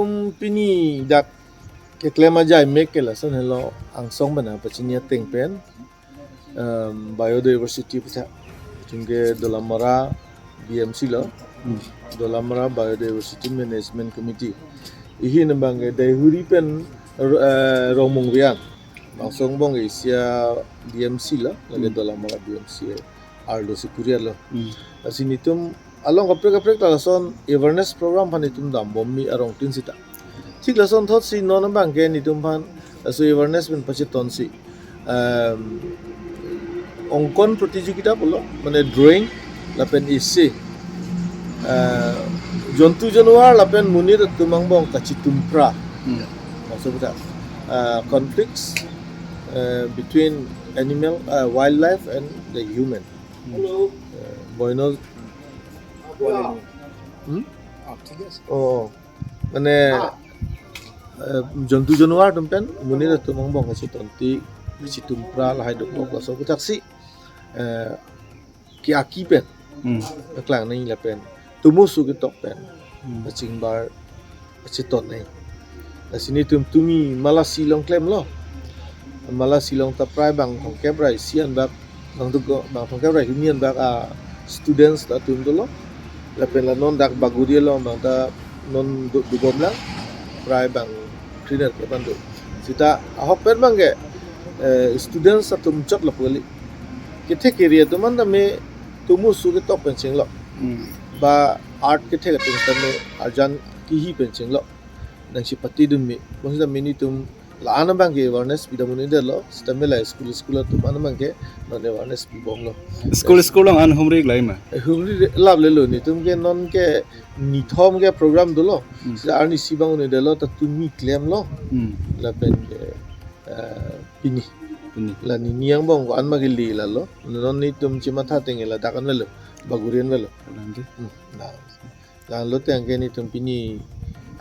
nitum pini dak keklema jai make la son hello ang song bana pachinya tengpen biodiversity pisa chunge dolamara BMC lo dolamara biodiversity management committee ihi nambange dai huri pen romong rian ang song bong isia BMC la lagi dolamara BMC ardo sikuria lo asinitum along kaprek la son awareness program panitum dam bommi arong tin sita ঠিক la son thot si non bangke nitum pan so awareness ben pache ton si অঙ্কন প্রতিযোগিতা বলো মানে ড্রয়িং লাপেন ইসে জন্তু জানোয়ার লাপেন মুনির tumang bong kachitumpra maksudnya conflicts between animal wildlife and the human bueno oh মানে জন্তু জানোয়ার tumpen munir tumang bong kachitonti kachitumpra lahai dok bok so kutaksi ki akipen klang nai la pen tumusu ki tok pen chingbar chitot nai la sini tumi mala silong klem lo mala silong ta prai bang thong ke prai sian bak bang tu go bang thong ke prai union bak students ta tum do lo la pen la non dak baguri lo bang ta non du gom la prai bang trainer ke bandu sita ahok pen bang ke students ta tum chot la poli kithe career to man me tumu su ke top penching lo ba art ke the ke tum me arjan kihi penching lo nang si pati dum me bang da mini tum la ana bang ke awareness bidamuni de lo stamme la school to man bang ke non awareness bi bong lo school lang an humri lai ma humri lab le lo ni tum ke non ke ni thom ke program do lo sa arni si bang ni de lo ta tumi claim lo la pen ke pini la ni niang bong ko an magili la lo non ni tum chima tha tengela dakan velo bagurian velo la lo teng ke ni tum pini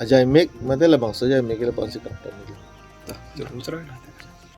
ajai mek madela bang so jai mek la bang si kapta ni ta